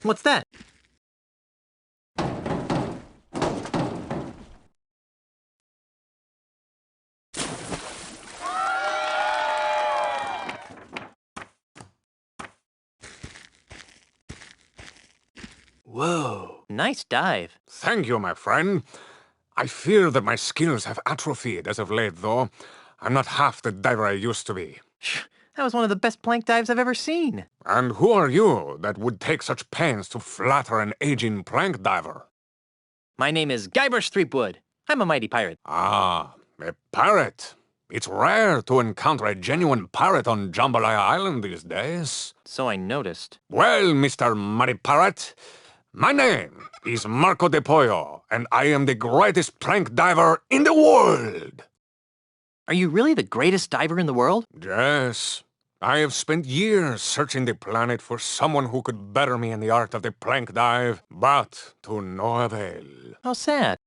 What's that? Whoa, nice dive. Thank you, my friend. I fear that my skills have atrophied as of late, though. I'm not half the diver I used to be. That was one of the best plank dives I've ever seen. And who are you that would take such pains to flatter an aging plank diver? My name is Guybrush Threepwood. I'm a mighty pirate. Ah, a pirate. It's rare to encounter a genuine pirate on Jambalaya Island these days. So I noticed. Well, Mr. Mighty Pirate, my name is Marco de Pollo, and I am the greatest plank diver in the world. Are you really the greatest diver in the world? Yes. I have spent years searching the planet for someone who could better me in the art of the plank dive, but to no avail. How sad.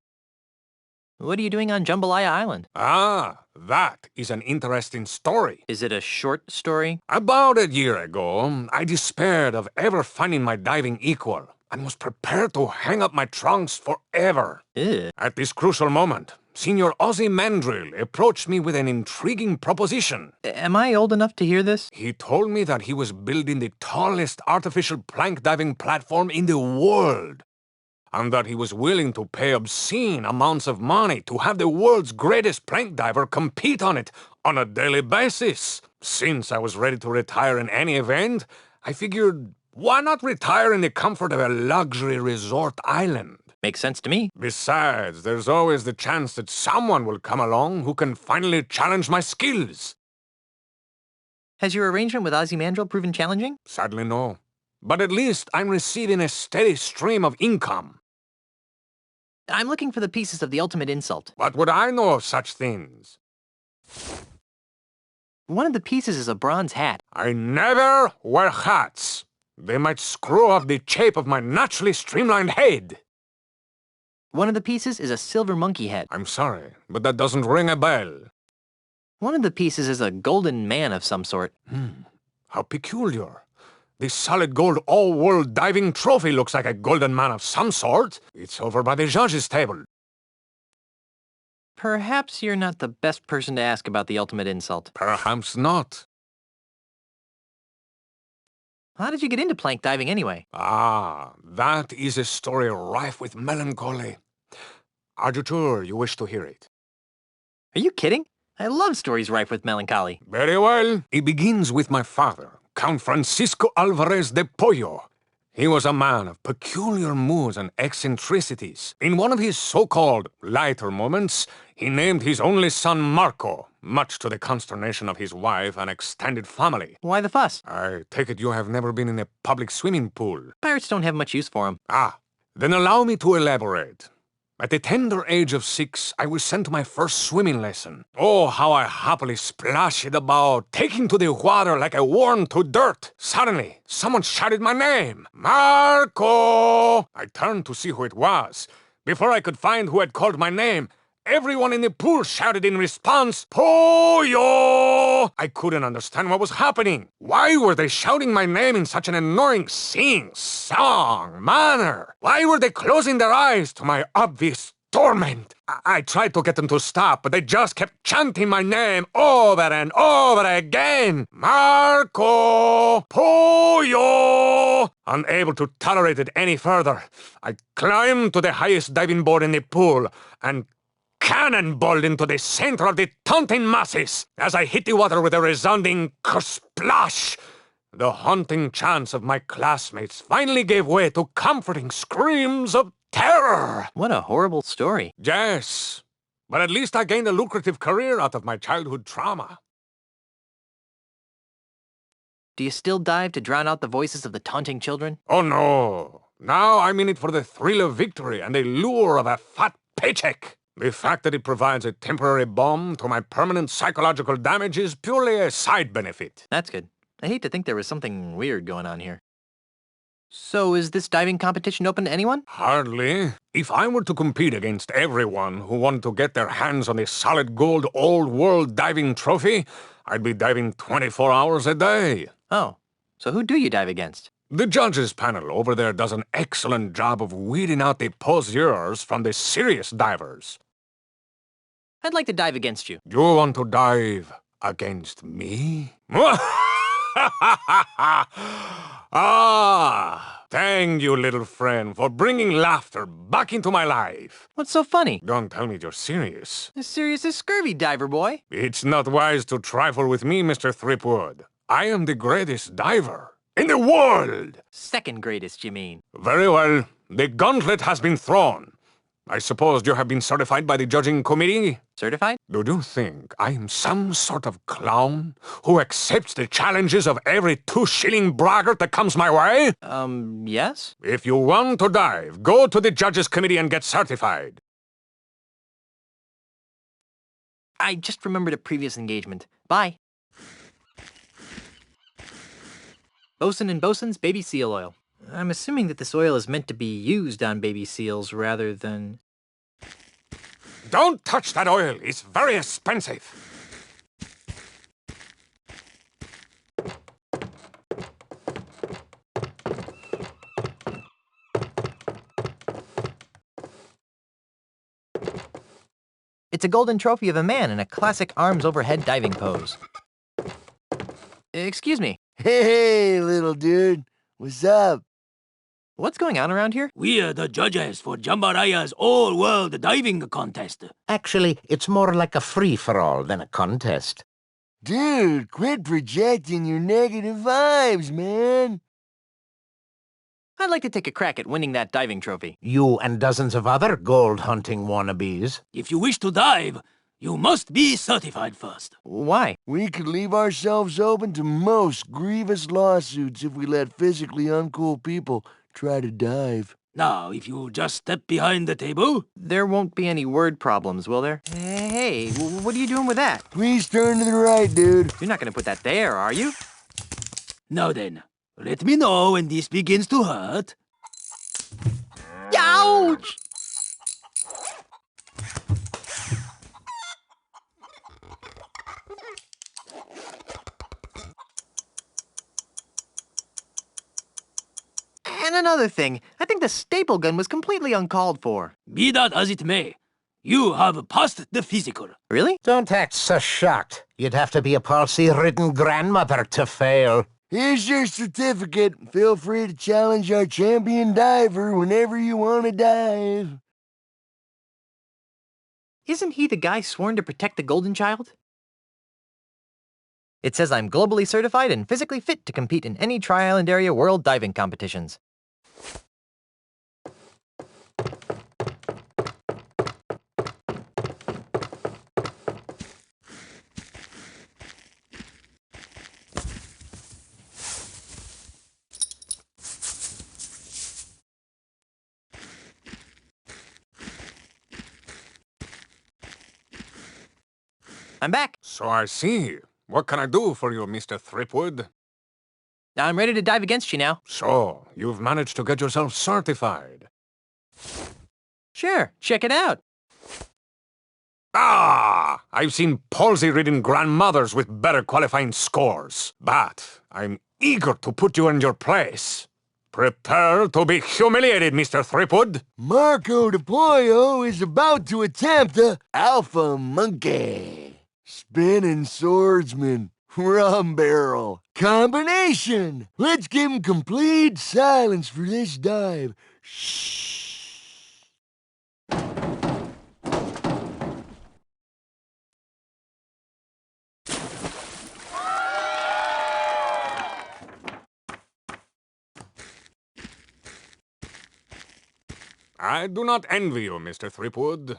What are you doing on Jambalaya Island? Ah, that is an interesting story. Is it a short story? About a year ago, I despaired of ever finding my diving equal and was prepared to hang up my trunks forever. Ew. At this crucial moment, Senior Ozzy Mandrill approached me with an intriguing proposition. Am I old enough to hear this? He told me that he was building the tallest artificial plank diving platform in the world, and that he was willing to pay obscene amounts of money to have the world's greatest plank diver compete on it on a daily basis. Since I was ready to retire in any event, I figured, why not retire in the comfort of a luxury resort island? Makes sense to me. Besides, there's always the chance that someone will come along who can finally challenge my skills. Has your arrangement with Ozymandias proven challenging? Sadly, no. But at least I'm receiving a steady stream of income. I'm looking for the pieces of the ultimate insult. What would I know of such things? One of the pieces is a bronze hat. I never wear hats. They might screw up the shape of my naturally streamlined head. One of the pieces is a silver monkey head. I'm sorry, but that doesn't ring a bell. One of the pieces is a golden man of some sort. How peculiar. This solid gold all-world diving trophy looks like a golden man of some sort. It's over by the judges' table. Perhaps you're not the best person to ask about the ultimate insult. Perhaps not. How did you get into plank diving anyway? Ah, that is a story rife with melancholy. Are you sure you wish to hear it? Are you kidding? I love stories rife with melancholy. Very well. It begins with my father, Count Francisco Alvarez de Pollo. He was a man of peculiar moods and eccentricities. In one of his so-called lighter moments, he named his only son Marco, much to the consternation of his wife and extended family. Why the fuss? I take it you have never been in a public swimming pool. Pirates don't have much use for them. Ah, then allow me to elaborate. At the tender age of 6, I was sent to my first swimming lesson. Oh, how I happily splashed about, taking to the water like a worm to dirt. Suddenly, someone shouted my name. Marco! I turned to see who it was. Before I could find who had called my name, everyone in the pool shouted in response, Pollo! I couldn't understand what was happening. Why were they shouting my name in such an annoying sing-song manner? Why were they closing their eyes to my obvious torment? I tried to get them to stop, but they just kept chanting my name over and over again. Marco! Pollo! Unable to tolerate it any further, I climbed to the highest diving board in the pool and cannonballed into the center of the taunting masses. As I hit the water with a resounding splash, the haunting chants of my classmates finally gave way to comforting screams of terror. What a horrible story. Yes, but at least I gained a lucrative career out of my childhood trauma. Do you still dive to drown out the voices of the taunting children? Oh no, now I'm in it for the thrill of victory and the lure of a fat paycheck. The fact that it provides a temporary balm to my permanent psychological damage is purely a side benefit. That's good. I hate to think there was something weird going on here. So is this diving competition open to anyone? Hardly. If I were to compete against everyone who wanted to get their hands on the solid gold old-world diving trophy, I'd be diving 24 hours a day. Oh, so who do you dive against? The judges panel over there does an excellent job of weeding out the poseurs from the serious divers. I'd like to dive against you. You want to dive against me? Ah, thank you, little friend, for bringing laughter back into my life. What's so funny? Don't tell me you're serious. As serious as scurvy, diver boy. It's not wise to trifle with me, Mr. Threepwood. I am the greatest diver in the world. Second greatest, you mean? Very well. The gauntlet has been thrown. I suppose you have been certified by the judging committee? Certified? Do you think I am some sort of clown who accepts the challenges of every 2-shilling braggart that comes my way? Yes? If you want to dive, go to the judges committee and get certified. I just remembered a previous engagement. Bye. Bosun and Bosun's baby seal oil. I'm assuming that this oil is meant to be used on baby seals rather than... Don't touch that oil. It's very expensive. It's a golden trophy of a man in a classic arms overhead diving pose. Excuse me. Hey, little dude. What's up? What's going on around here? We are the judges for Jambaraya's all-world diving contest. Actually, it's more like a free-for-all than a contest. Dude, quit projecting your negative vibes, man. I'd like to take a crack at winning that diving trophy. You and dozens of other gold-hunting wannabes. If you wish to dive, you must be certified first. Why? We could leave ourselves open to most grievous lawsuits if we let physically uncool people try to dive. Now, if you just step behind the table... There won't be any word problems, will there? Hey, what are you doing with that? Please turn to the right, dude. You're not gonna put that there, are you? Now then, let me know when this begins to hurt. Ouch! And another thing, I think the staple gun was completely uncalled for. Be that as it may, you have passed the physical. Really? Don't act so shocked. You'd have to be a palsy-ridden grandmother to fail. Here's your certificate. Feel free to challenge our champion diver whenever you want to dive. Isn't he the guy sworn to protect the golden child? It says I'm globally certified and physically fit to compete in any Tri-Island area world diving competitions. I'm back. So I see. What can I do for you, Mr. Threepwood? I'm ready to dive against you now. So, you've managed to get yourself certified. Sure, check it out. Ah! I've seen palsy-ridden grandmothers with better qualifying scores. But I'm eager to put you in your place. Prepare to be humiliated, Mr. Threepwood. Marco de Pollo is about to attempt a alpha monkey. Spinning swordsman. Rum barrel. Combination. Let's give him complete silence for this dive. Shh. I do not envy you, Mr. Threepwood.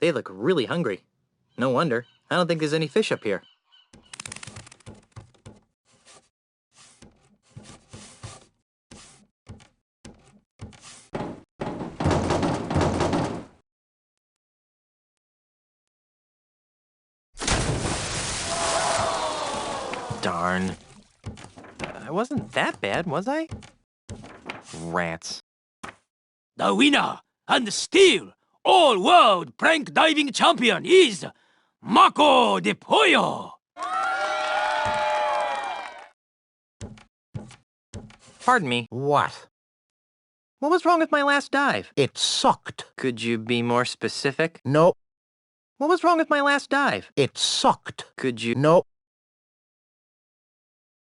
They look really hungry. No wonder. I don't think there's any fish up here. Darn. I wasn't that bad, was I? Rats. The winner and still all-world prank diving champion is Mako de Pollo. Pardon me. What? What was wrong with my last dive? It sucked. Could you be more specific? No, What was wrong with my last dive? it sucked. Could you... No.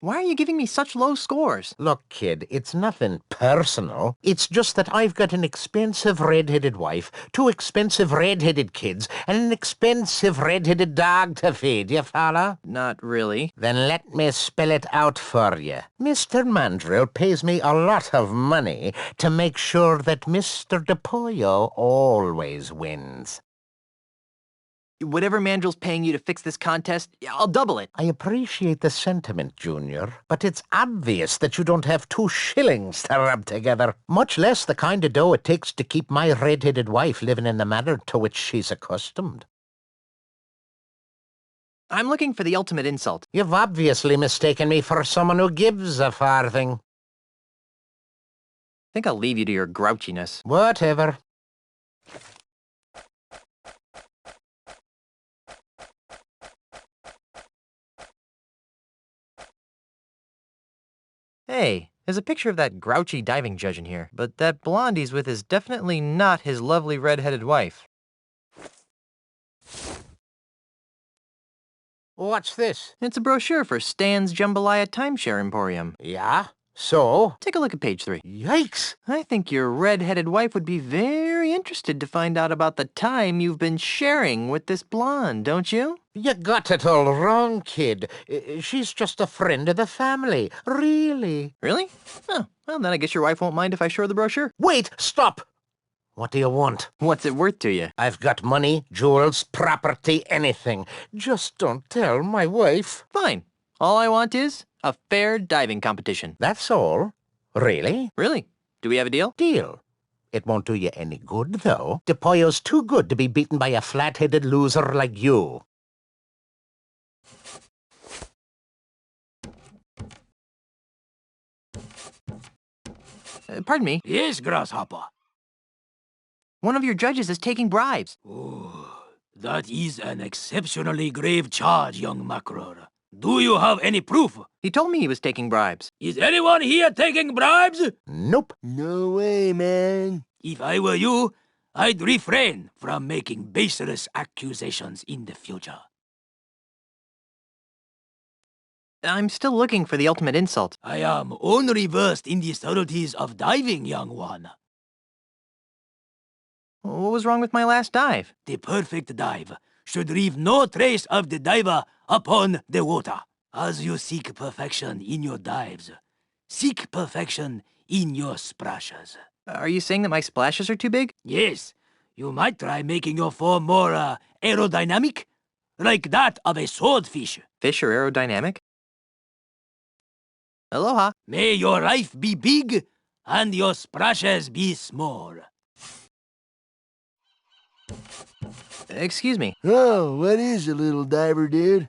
Why are you giving me such low scores? Look, kid, it's nothing personal. It's just that I've got an expensive red-headed wife, 2 expensive red-headed kids, and an expensive red-headed dog to feed, you follow? Not really. Then let me spell it out for you. Mr. Mandrill pays me a lot of money to make sure that Mr. DePollo always wins. Whatever Mandrill's paying you to fix this contest, I'll double it. I appreciate the sentiment, Junior, but it's obvious that you don't have 2 shillings to rub together, much less the kind of dough it takes to keep my red-headed wife living in the manner to which she's accustomed. I'm looking for the ultimate insult. You've obviously mistaken me for someone who gives a farthing. I think I'll leave you to your grouchiness. Whatever. Hey, there's a picture of that grouchy diving judge in here, but that blonde he's with is definitely not his lovely red-headed wife. What's this? It's a brochure for Stan's Jambalaya Timeshare Emporium. Yeah? So? Take a look at page 3. Yikes! I think your red-headed wife would be very interested to find out about the time you've been sharing with this blonde, don't you? You got it all wrong, kid. She's just a friend of the family. Really. Really? Oh, well, then I guess your wife won't mind if I show her the brochure. Wait! Stop! What do you want? What's it worth to you? I've got money, jewels, property, anything. Just don't tell my wife. Fine. All I want is a fair diving competition. That's all. Really? Really? Do we have a deal? Deal. It won't do you any good, though. DePollo's too good to be beaten by a flat-headed loser like you. Pardon me. Yes, Grasshopper. One of your judges is taking bribes. Oh, that is an exceptionally grave charge, young mackerel. Do you have any proof? He told me he was taking bribes. Is anyone here taking bribes? Nope. No way, man. If I were you, I'd refrain from making baseless accusations in the future. I'm still looking for the ultimate insult. I am only versed in the subtleties of diving, young one. What was wrong with my last dive? The perfect dive should leave no trace of the diver upon the water. As you seek perfection in your dives, seek perfection in your splashes. Are you saying that my splashes are too big? Yes, you might try making your form more aerodynamic, like that of a swordfish. Fish are aerodynamic? Aloha. May your life be big and your splashes be small. Excuse me. Oh, what is it, little diver dude?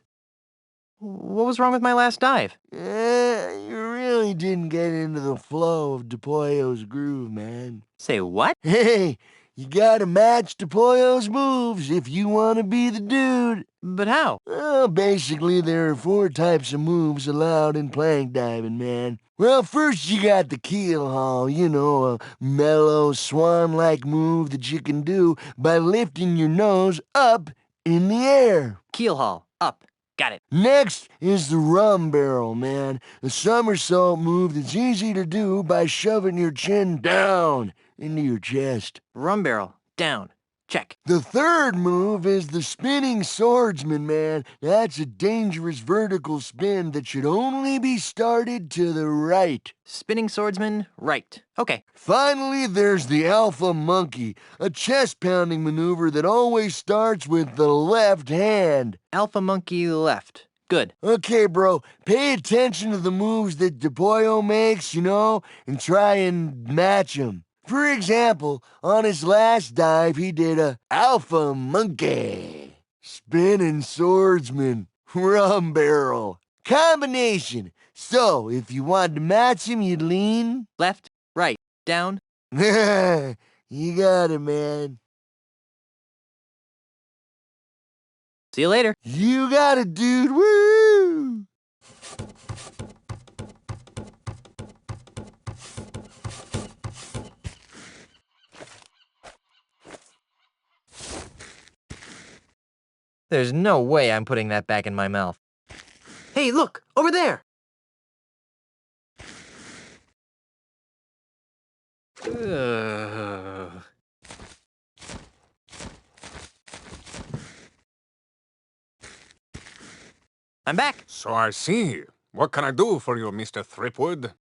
What was wrong with my last dive? You really didn't get into the flow of DePollo's groove, man. Say what? Hey, you gotta match DePollo's moves if you want to be the dude. But how? Well, basically, there are 4 types of moves allowed in plank diving, man. Well, first you got the keel haul, you know, a mellow swan-like move that you can do by lifting your nose up in the air. Keel haul. Up. Got it. Next is the rum barrel, man. A somersault move that's easy to do by shoving your chin down into your chest. Rum barrel. Down. Check. The third move is the spinning swordsman, man. That's a dangerous vertical spin that should only be started to the right. Spinning swordsman. Right. Okay. Finally, there's the alpha monkey, a chest-pounding maneuver that always starts with the left hand. Alpha monkey left. Good. Okay, bro, pay attention to the moves that DePollo makes, you know, and try and match them. For example, on his last dive, he did a alpha monkey, spinning swordsman, rum barrel, combination. So, if you wanted to match him, you'd lean. Left, right, down. You got it, man. See you later. You got it, dude. Woo! There's no way I'm putting that back in my mouth. Hey, look! Over there! Ugh. I'm back. So I see. What can I do for you, Mr. Threepwood?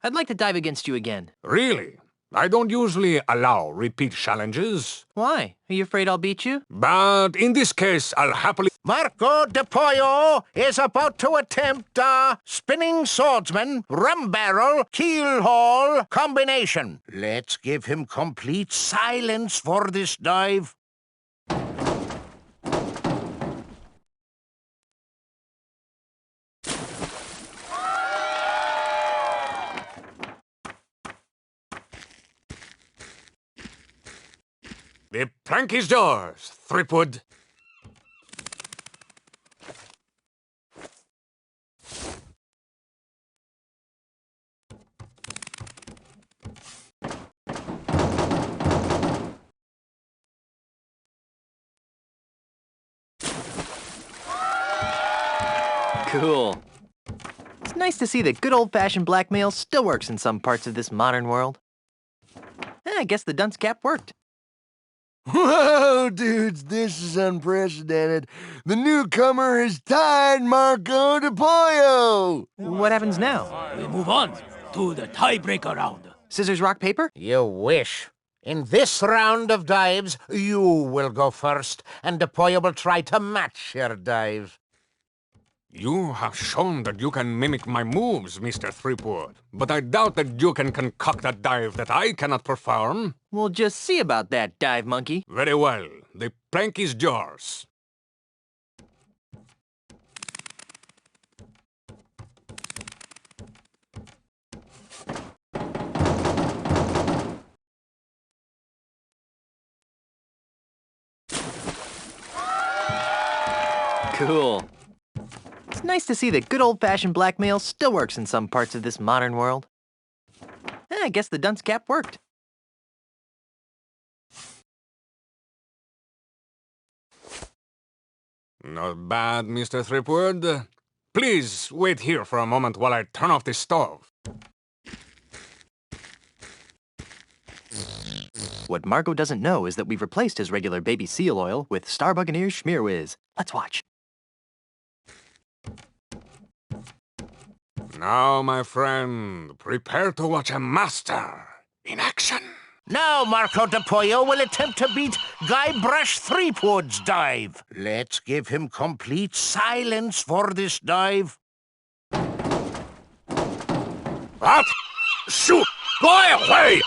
I'd like to dive against you again. Really? I don't usually allow repeat challenges, Why? Are you afraid I'll beat you? but in this case, I'll happily... Marco de Pollo is about to attempt a spinning swordsman, rum barrel, keel haul combination. Let's give him complete silence for this dive. The plank is yours, Threepwood. Cool. It's nice to see that good old-fashioned blackmail still works in some parts of this modern world. I guess the dunce cap worked. Whoa, dudes, this is unprecedented. The newcomer has tied Marco de Pollo. What happens now? We move on to the tiebreaker round. Scissors, rock, paper? You wish. In this round of dives, you will go first, and de Pollo will try to match your dive. You have shown that you can mimic my moves, Mr. Threepwood, but I doubt that you can concoct a dive that I cannot perform. We'll just see about that, dive monkey. Very well. The plank is yours. Cool. It's nice to see that good old-fashioned blackmail still works in some parts of this modern world. I guess the dunce cap worked. Not bad, Mr. Threepwood. Please wait here for a moment while I turn off the stove. What Marco doesn't know is that we've replaced his regular baby seal oil with Star Buccaneer Schmear Whiz. Let's watch. Now, my friend, prepare to watch a master in action. Now Marco de Pollo will attempt to beat Guybrush Threepwood's dive. Let's give him complete silence for this dive. What? Shoot! Go away!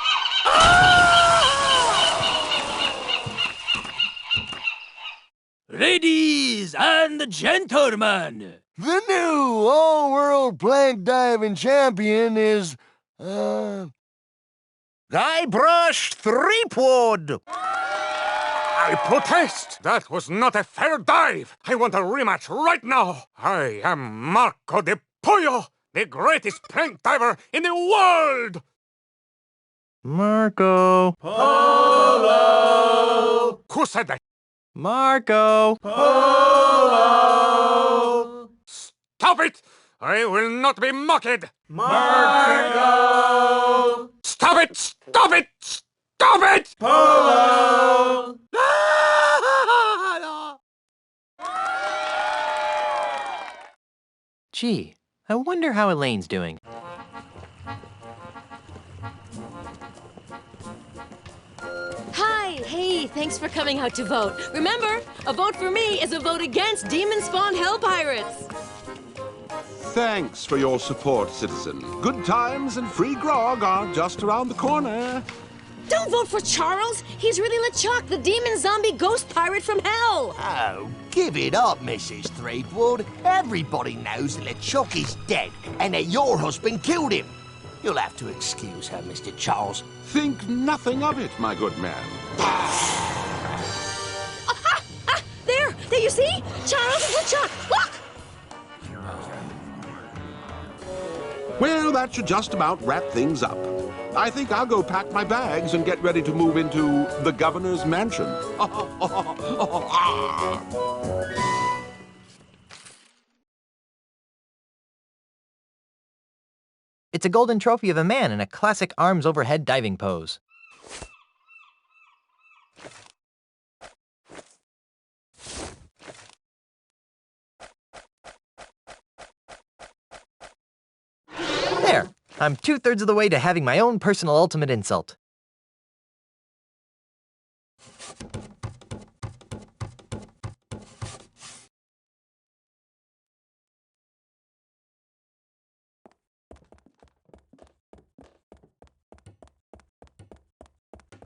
Ladies and gentlemen, The new all-world plank diving champion is, Guybrush Threepwood. I protest! That was not a fair dive! I want a rematch right now! I am Marco de Pollo, the greatest plank diver in the world! Marco. Who said that? Marco. Stop it! I will not be mocked! Marco! Stop it! Stop it! Stop it! Polo! Gee, I wonder how Elaine's doing. Hi, hey, thanks for coming out to vote. Remember, a vote for me is a vote against demon-spawned hell pirates. Thanks for your support, citizen. Good times and free grog are just around the corner. Don't vote for Charles. He's really LeChuck, the demon zombie ghost pirate from hell. Oh, give it up, Mrs. Threepwood. Everybody knows that LeChuck is dead and that your husband killed him. You'll have to excuse her, Mr. Charles. Think nothing of it, my good man. There you see? Charles is LeChuck. Look! Well, that should just about wrap things up. I think I'll go pack my bags and get ready to move into the governor's mansion. It's a golden trophy of a man in a classic arms overhead diving pose. There! I'm 2/3 of the way to having my own personal ultimate insult.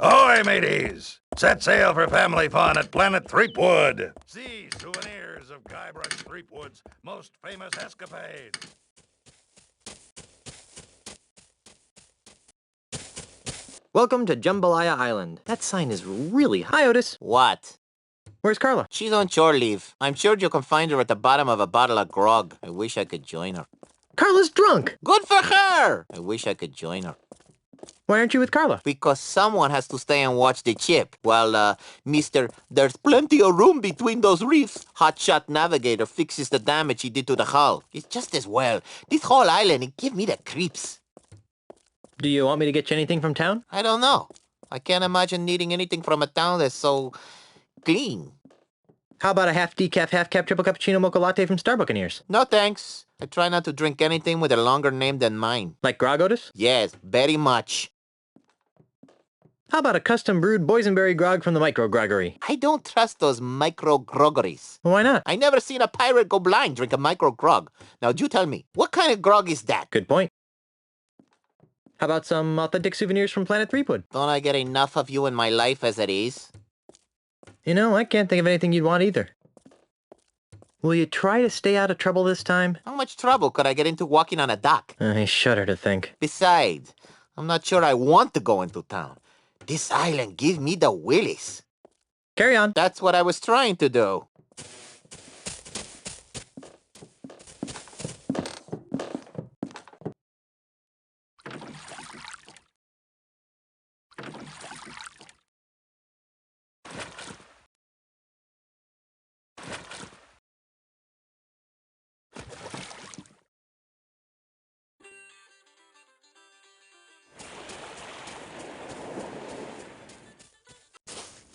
Ahoy, mateys! Set sail for family fun at Planet Threepwood. See souvenirs of Guybrush Threepwood's most famous escapade. Welcome to Jambalaya Island. That sign is really high. Hi, Otis. What? Where's Carla? She's on shore leave. I'm sure you can find her at the bottom of a bottle of grog. I wish I could join her. Carla's drunk! Good for her! I wish I could join her. Why aren't you with Carla? Because someone has to stay and watch the ship. While, Mr. There's plenty of room between those reefs. Hotshot navigator fixes the damage he did to the hull. It's just as well. This whole island, it give me the creeps. Do you want me to get you anything from town? I don't know. I can't imagine needing anything from a town that's so clean. How about a half decaf, half cap, triple cappuccino mocha latte from Starbuccaneers? No thanks. I try not to drink anything with a longer name than mine. Like grog, Otis? Yes, very much. How about a custom brewed boysenberry grog from the Micro Groggery? I don't trust those micro groggeries. Why not? I never seen a pirate go blind drink a micro grog. Now, you tell me, what kind of grog is that? Good point. How about some authentic souvenirs from Planet Threepwood? Don't I get enough of you in my life as it is? You know, I can't think of anything you'd want either. Will you try to stay out of trouble this time? How much trouble could I get into walking on a dock? I shudder to think. Besides, I'm not sure I want to go into town. This island gives me the willies. Carry on. That's what I was trying to do.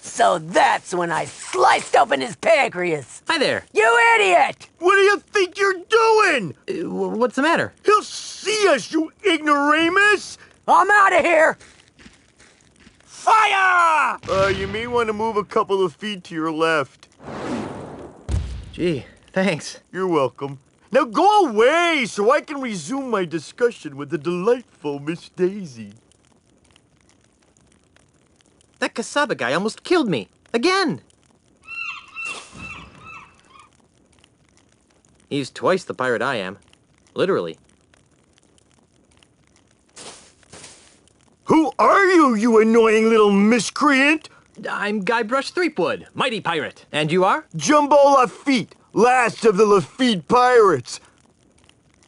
So that's when I sliced open his pancreas. Hi there. You idiot! What do you think you're doing? What's the matter? He'll see us, you ignoramus! I'm out of here! Fire! You may want to move a couple of feet to your left. Gee, thanks. You're welcome. Now go away so I can resume my discussion with the delightful Miss Daisy. That Kasaba guy almost killed me. Again! He's twice the pirate I am. Literally. Who are you, you annoying little miscreant? I'm Guybrush Threepwood, mighty pirate. And you are? Jumbo Lafitte, last of the Lafitte pirates.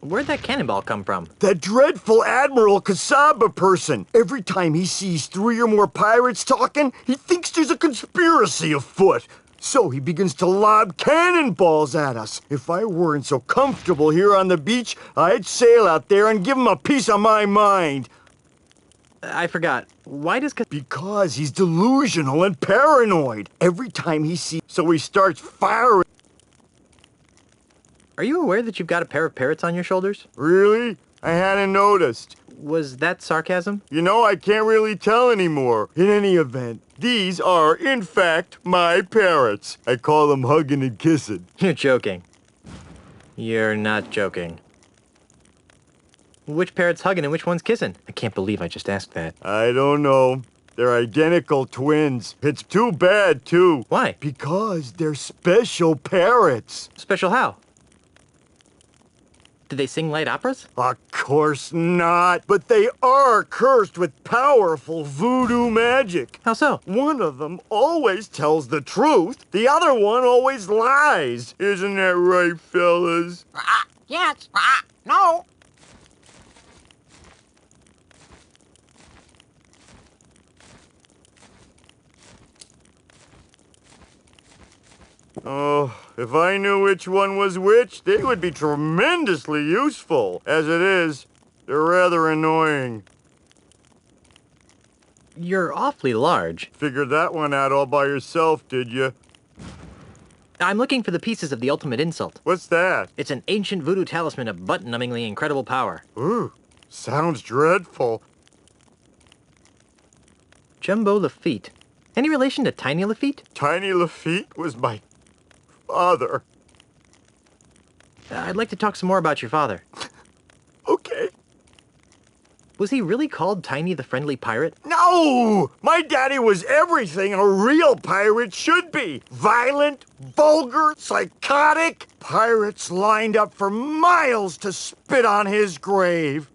Where'd that cannonball come from? That dreadful Admiral Kasaba person. Every time he sees 3 or more pirates talking, he thinks there's a conspiracy afoot. So he begins to lob cannonballs at us. If I weren't so comfortable here on the beach, I'd sail out there and give him a piece of my mind. I forgot. Why does Because he's delusional and paranoid. Every time he sees, so he starts firing. Are you aware that you've got a pair of parrots on your shoulders? Really? I hadn't noticed. Was that sarcasm? You know, I can't really tell anymore. In any event, these are, in fact, my parrots. I call them hugging and kissing. You're joking. You're not joking. Which parrot's hugging and which one's kissing? I can't believe I just asked that. I don't know. They're identical twins. It's too bad, too. Why? Because they're special parrots. Special how? Do they sing light operas? Of course not. But they are cursed with powerful voodoo magic. How so? One of them always tells the truth. The other one always lies. Isn't that right, fellas? Yes. No. Oh, if I knew which one was which, they would be tremendously useful. As it is, they're rather annoying. You're awfully large. Figured that one out all by yourself, did you? I'm looking for the pieces of the ultimate insult. What's that? It's an ancient voodoo talisman of butt-numbingly incredible power. Ooh, sounds dreadful. Jumbo Lafitte. Any relation to Tiny Lafitte? Tiny Lafitte was my father. I'd like to talk some more about your father. Okay. Was he really called Tiny the Friendly Pirate? No! My daddy was everything a real pirate should be. Violent, vulgar, psychotic. Pirates lined up for miles to spit on his grave.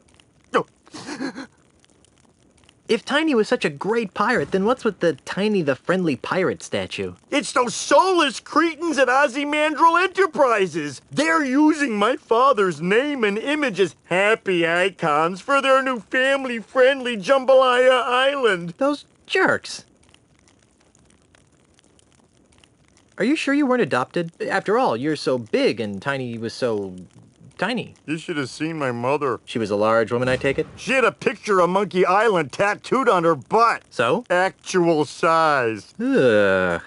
If Tiny was such a great pirate, then what's with the Tiny the Friendly Pirate statue? It's those soulless cretins at Ozymandial Enterprises. They're using my father's name and image as happy icons for their new family-friendly Jambalaya Island. Those jerks. Are you sure you weren't adopted? After all, you're so big and Tiny was so tiny. You should have seen my mother. She was a large woman, I take it? She had a picture of Monkey Island tattooed on her butt. So? Actual size. Ugh.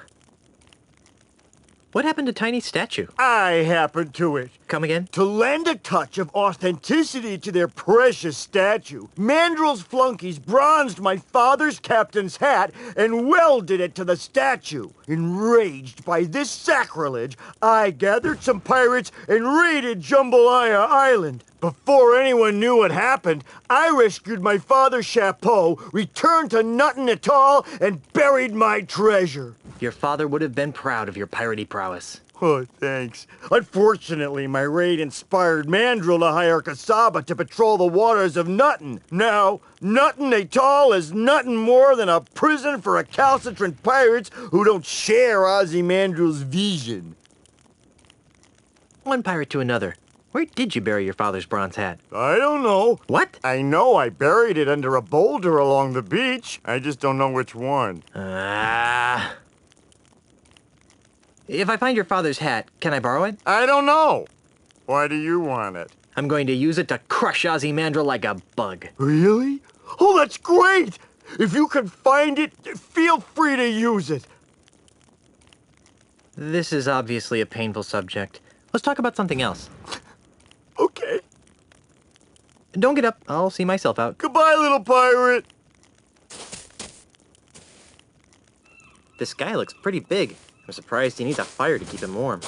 What happened to Tiny's statue? I happened to it. Come again? To lend a touch of authenticity to their precious statue, Mandrill's flunkies bronzed my father's captain's hat and welded it to the statue. Enraged by this sacrilege, I gathered some pirates and raided Jambalaya Island. Before anyone knew what happened, I rescued my father's chapeau, returned to Nuttin Atoll, and buried my treasure. Your father would have been proud of your piratey prowess. Oh, thanks. Unfortunately, my raid inspired Mandrill to hire Kasaba to patrol the waters of Nuttin. Now, Nuttin Atoll is nothing more than a prison for recalcitrant pirates who don't share Ozymandial's vision. One pirate to another. Where did you bury your father's bronze hat? I don't know. What? I know I buried it under a boulder along the beach. I just don't know which one. If I find your father's hat, can I borrow it? I don't know. Why do you want it? I'm going to use it to crush Ozymandial like a bug. Really? Oh, that's great! If you can find it, feel free to use it. This is obviously a painful subject. Let's talk about something else. Okay. Don't get up. I'll see myself out. Goodbye, little pirate. This guy looks pretty big. I'm surprised he needs a fire to keep him warm.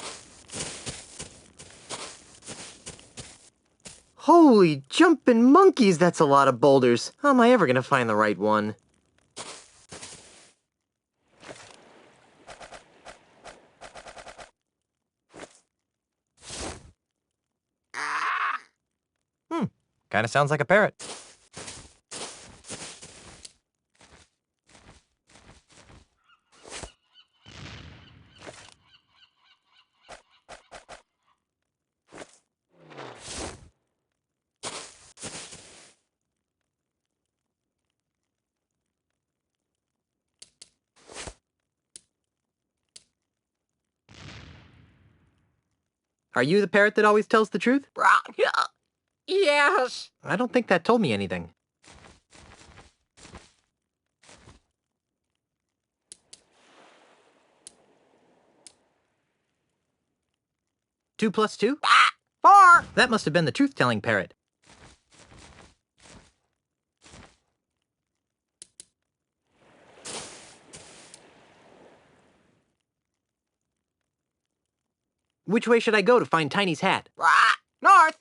Holy jumping monkeys, that's a lot of boulders. How am I ever gonna find the right one? Kinda sounds like a parrot. Are you the parrot that always tells the truth? Yes. I don't think that told me anything. Two plus two? 4. That must have been the truth-telling parrot. Which way should I go to find Tiny's hat? North.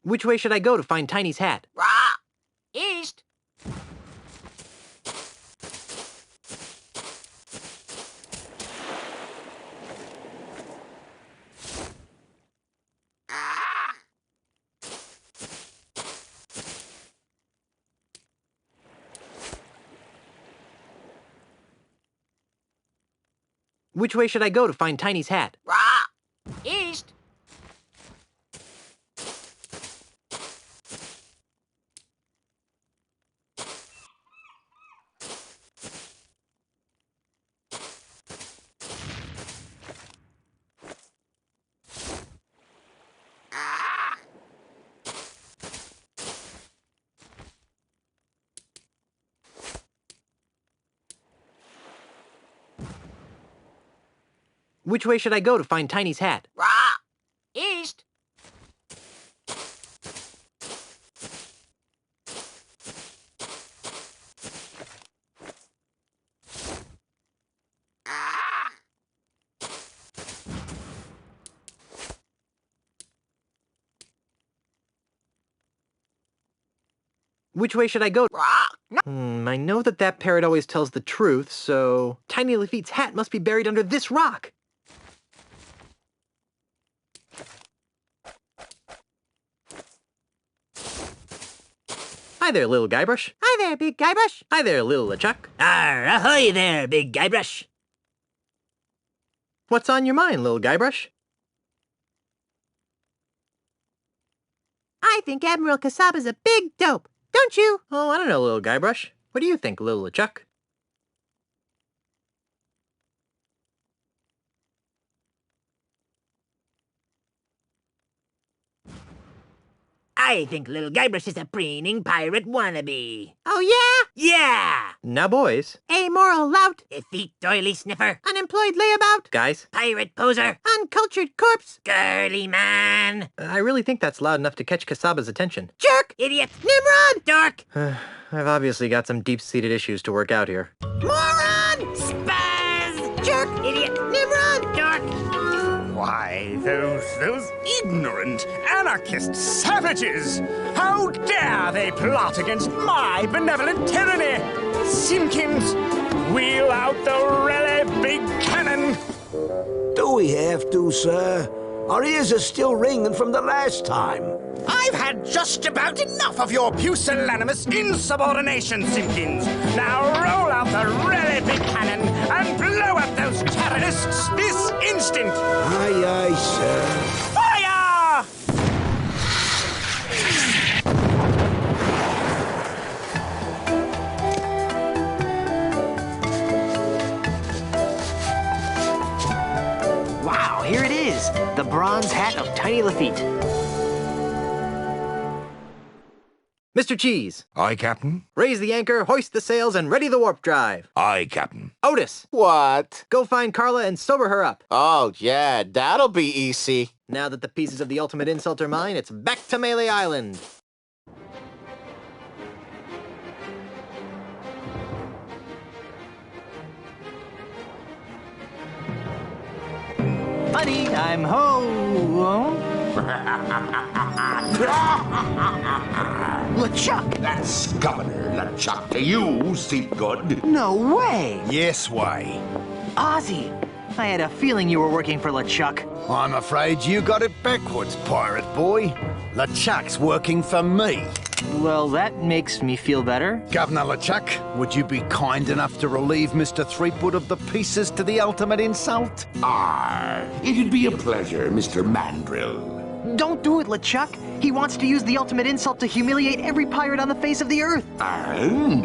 Which way should I go to find Tiny's hat? Rah! East. Which way should I go to find Tiny's hat? Rah! East. Which way should I go to find Tiny's hat? Rah! East. Which way should I go? Rah! I know that parrot always tells the truth, so Tiny Lafitte's hat must be buried under this rock. Hi there, little Guybrush. Hi there, Big Guybrush. Hi there, little LeChuck. Ahoy there, Big Guybrush. What's on your mind, little Guybrush? I think Admiral Kasaba's a big dope. Don't you? Oh, I don't know, little Guybrush. What do you think, little LeChuck? I think little Guybrush is a preening pirate wannabe. Oh, yeah? Yeah! Now, boys. Amoral lout. Effete doily sniffer. Unemployed layabout. Guys, Pirate poser. Uncultured corpse. Girly man. I really think that's loud enough to catch Kasaba's attention. Jerk. Idiot. Nimrod. Dork. I've obviously got some deep-seated issues to work out here. Moron. Spaz. Jerk. Idiot. Nimrod. Dork. Why, those ignorant anarchist savages! How dare they plot against my benevolent tyranny! Simpkins, wheel out the really big cannon! Do we have to, sir? Our ears are still ringing from the last time. I've had just about enough of your pusillanimous insubordination, Simpkins! Now roll out the really big cannon and blow up those terrorists this instant! Aye, aye, sir. Fire! Wow, here it is. The bronze hat of Tiny Lafitte. Mr. Cheese, Aye, Captain. raise the anchor, hoist the sails, and ready the warp drive. Aye, Captain. Otis, What? go find Carla and sober her up. Oh, yeah, that'll be easy. Now that the pieces of the ultimate insult are mine, it's back to Melee Island. Honey, I'm home. LeChuck! That's Governor LeChuck to you, Seatgood. No way! Yes, way. Ozzy, I had a feeling you were working for LeChuck. I'm afraid you got it backwards, pirate boy. LeChuck's working for me. Well, that makes me feel better. Governor LeChuck, would you be kind enough to relieve Mr. Threepwood of the pieces to the ultimate insult? It'd be a pleasure, Mr. Mandrill. Don't do it, LeChuck. He wants to use the ultimate insult to humiliate every pirate on the face of the earth. And?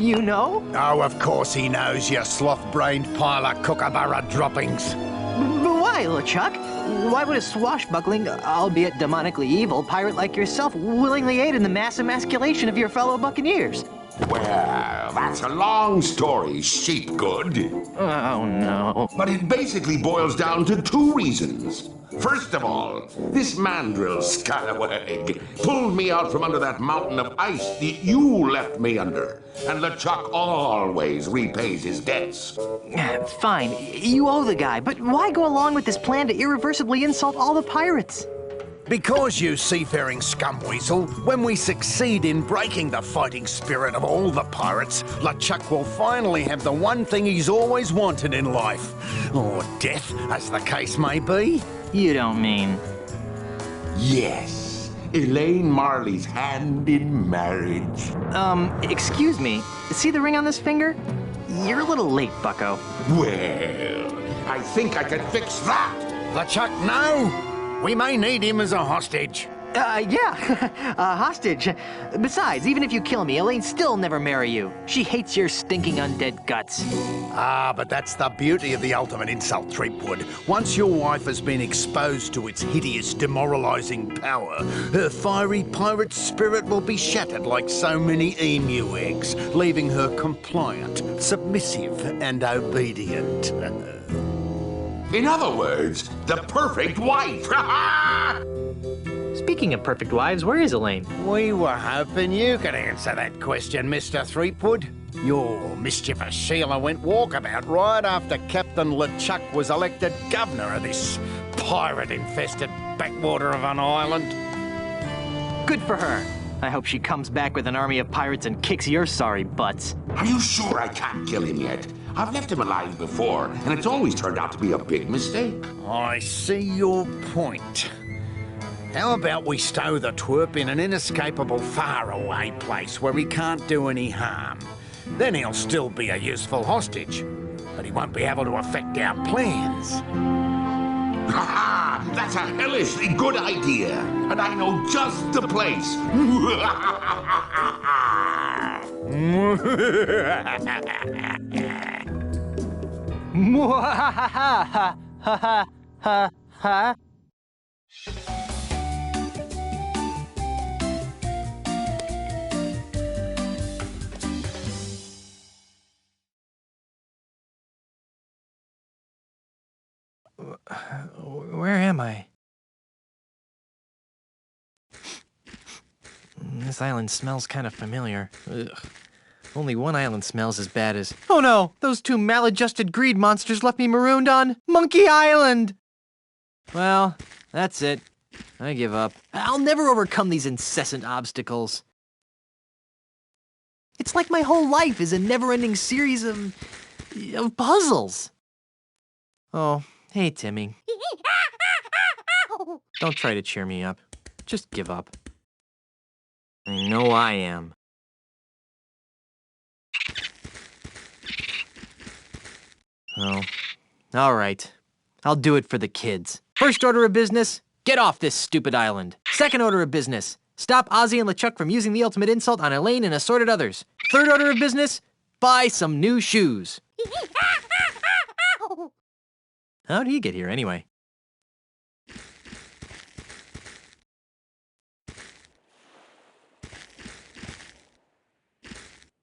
You know? Oh, of course he knows, you sloth-brained pile of kookaburra droppings. But why, LeChuck? Why would a swashbuckling, albeit demonically evil, pirate like yourself willingly aid in the mass emasculation of your fellow buccaneers? Well, that's a long story, Sheepgood. Oh, no. But it basically boils down to two reasons. First of all, this mandrill scalawag pulled me out from under that mountain of ice that you left me under. And LeChuck always repays his debts. Fine, you owe the guy, but why go along with this plan to irreversibly insult all the pirates? Because, you seafaring scumweasel, when we succeed in breaking the fighting spirit of all the pirates, LeChuck will finally have the one thing he's always wanted in life. Or death, as the case may be. You don't mean... Yes, Elaine Marley's hand in marriage. Excuse me. See the ring on this finger? You're a little late, bucko. Well, I think I can fix that. LeChuck, no! We may need him as a hostage. Yeah, a hostage. Besides, even if you kill me, Elaine still never marry you. She hates your stinking undead guts. Ah, but that's the beauty of the ultimate insult, Threepwood. Once your wife has been exposed to its hideous, demoralizing power, her fiery pirate spirit will be shattered like so many emu eggs, leaving her compliant, submissive, and obedient. In other words, the perfect wife. Speaking of perfect wives, where is Elaine? We were hoping you could answer that question, Mr. Threepwood. Your mischievous Sheila went walkabout right after Captain LeChuck was elected governor of this pirate-infested backwater of an island. Good for her. I hope she comes back with an army of pirates and kicks your sorry butts. Are you sure I can't kill him yet? I've left him alive before, and it's always turned out to be a big mistake. I see your point. How about we stow the twerp in an inescapable faraway place where he can't do any harm? Then he'll still be a useful hostage, but he won't be able to affect our plans. Ha ha! That's a hellishly good idea, and I know just the place. Ha. Where am I? This island smells kind of familiar. Ugh. Only one island smells as bad as... Oh no! Those two maladjusted greed monsters left me marooned on Monkey Island! Well, that's it. I give up. I'll never overcome these incessant obstacles. It's like my whole life is a never-ending series of puzzles. Oh, hey, Timmy. Don't try to cheer me up. Just give up. I know I am. Oh, all right. I'll do it for the kids. First order of business, get off this stupid island. Second order of business, stop Ozzy and LeChuck from using the ultimate insult on Elaine and assorted others. Third order of business, buy some new shoes. How did he get here anyway?